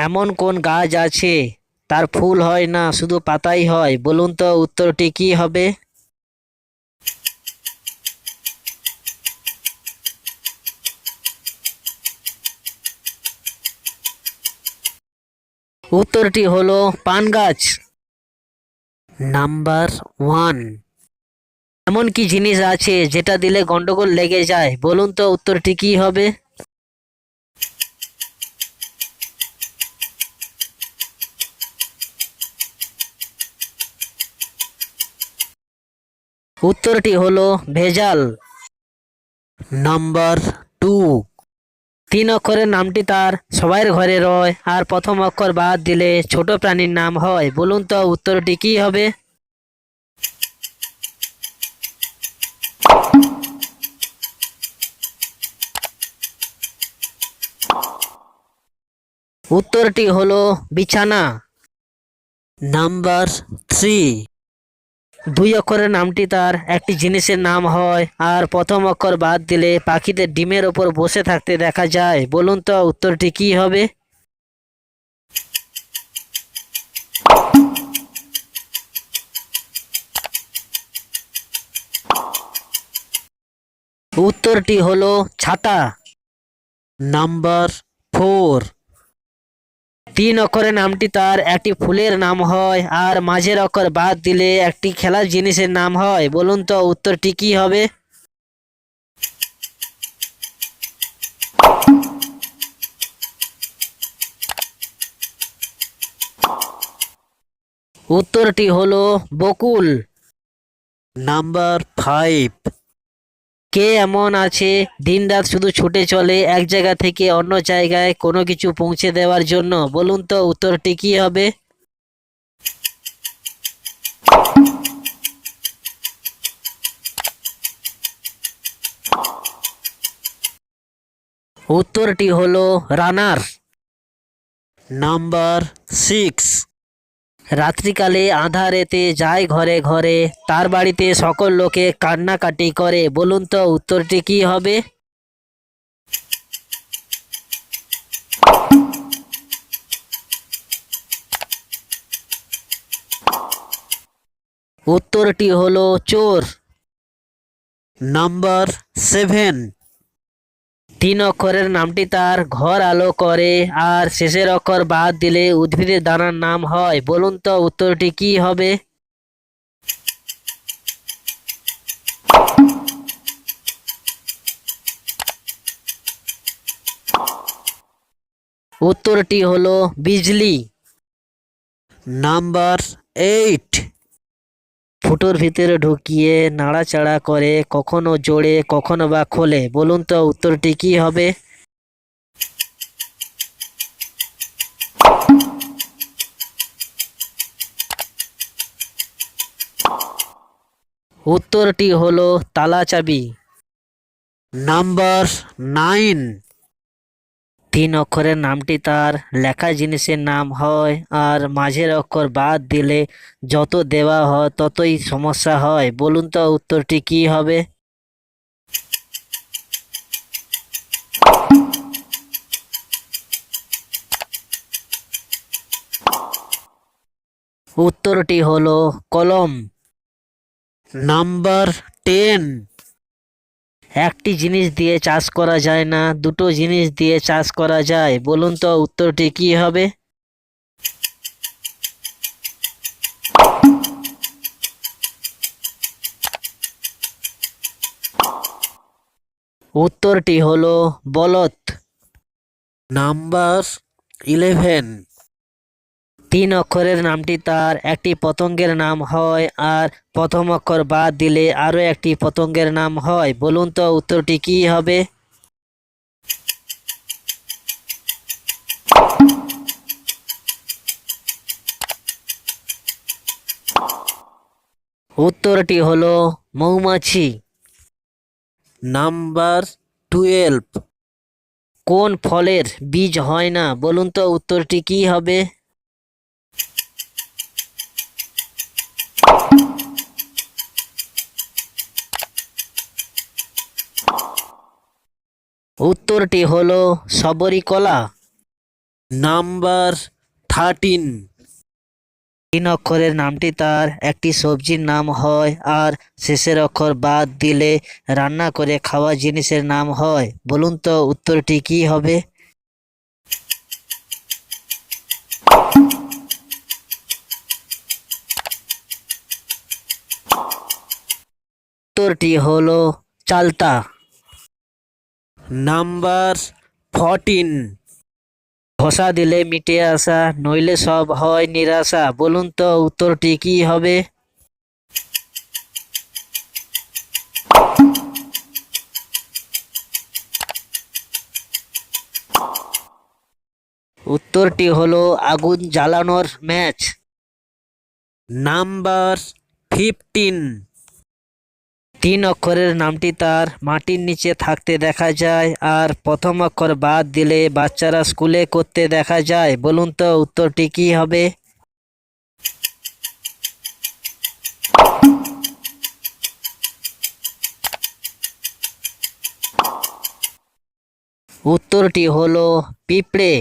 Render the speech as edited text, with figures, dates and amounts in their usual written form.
এমন কোন গাছ আছে তার ফুল হয় না শুধু পাতাই হয়? বলুন তো উত্তরটি কি হবে? উত্তরটি হলো পান গাছ। নাম্বার 1। এমন কি জিনিস আছে যেটা দিলে গন্ডগোল লেগে যায়? বলুন তো উত্তরটি কি হবে? উত্তরটি হলো ভেজাল। নাম্বার 2। 3 অক্ষরের নামটি তার সবাইয়ের ঘরে রয় আর প্রথম অক্ষর বাদ দিলে ছোট প্রাণীর নাম হয়। বলুন তো উত্তরটি কি হবে? উত্তরটি হলো বিছানা। নাম্বার 3। 2 অক্ষরের নামটি তার একটি জিনিসের নাম হয় আর প্রথম অক্ষর বাদ দিলে পাখিদের ডিমের ওপর বসে থাকতে দেখা যায়। বলুন তো উত্তরটি কি হবে? উত্তরটি হলো ছাতা। নাম্বার 4। 3 অক্ষরের নামটি তার একটি ফুলের নাম হয় আর মাঝের অক্ষর বাদ দিলে একটি খেলার জিনিসের নাম হয়। বলুন তো উত্তরটি কি হবে? উত্তরটি হলো বকুল। নাম্বার 5। কে এমন আছে দিনরাত শুধু ছুটে চলে এক জায়গা থেকে অন্য জায়গায় কোনো কিছু পৌঁছে দেওয়ার জন্য? বলুন তো উত্তরটি কি হবে? উত্তরটি হলো রানার। নাম্বার 6। রাত্রিকালে আঁধারেতে যায় ঘরে ঘরে, তার বাড়িতে সকল লোকে কান্নাকাটি করে। বলুন তো উত্তরটি কি হবে? উত্তরটি হলো চোর। নাম্বার 7। 3 অক্ষরের নামটি তার ঘর আলো করে আর শেষের অক্ষর বাদ দিলে উদ্ভিদের দানার নাম হয়। বলুন তো উত্তরটি কি হবে? উত্তরটি হলো বিজলি। নাম্বার 8। ফুটোর ভিতরে ঢুকিয়ে নাড়াচাড়া করে, কখনো জোড়ে কখনো বা খোলে। বলুন তো উত্তরটি কি হবে? উত্তরটি হলো তালা চাবি। নাম্বার 9। 3 অক্ষরের নামটি তার লেখা জিনিসের নাম হয় আর মাঝের অক্ষর বাদ দিলে যত দেওয়া হয় ততই সমস্যা হয়। বলুন তো উত্তরটি কি হবে? উত্তরটি হলো কলম। নাম্বার 10। একটি জিনিস দিয়ে চাষ করা যায় না, দুটো জিনিস দিয়ে চাষ করা যায়। বলুন তো উত্তরটি কি হবে? উত্তরটি হলো বলদ। নাম্বার 11। 3 অক্ষরের নামটি তার একটি পতঙ্গের নাম হয় আর প্রথম অক্ষর বাদ দিলে আরো একটি পতঙ্গের নাম হয়। বলুন তো উত্তরটি কি হবে? উত্তরটি হলো মৌমাছি। নাম্বার 12। কোন ফলের বীজ হয় না? বলুন তো উত্তরটি কি হবে? উত্তরটি হলো সবরি কলা। নাম্বার 13। 3 অক্ষরের নামটি তার একটি সবজির নাম হয় আর শেষের অক্ষর বাদ দিলে রান্না করে খাওয়া জিনিসের নাম হয়। বলুন তো উত্তরটি কি হবে? উত্তরটি হলো চালতা। নাম্বার 14। ধোসা দিলে মিটে আসা, নইলে সব হয় নিরাশা। বলুন তো উত্তরটি কি হবে? উত্তরটি হলো আগুন জ্বালানোর ম্যাচ। নাম্বার 15। 3 অক্ষরের নামটি তার মাটির নিচে থাকতে দেখা যায় আর প্রথম অক্ষর বাদ দিলে বাচ্চারা স্কুলে করতে দেখা যায়। বলুন তো উত্তরটি কি হবে? উত্তরটি হলো পিঁপড়ে।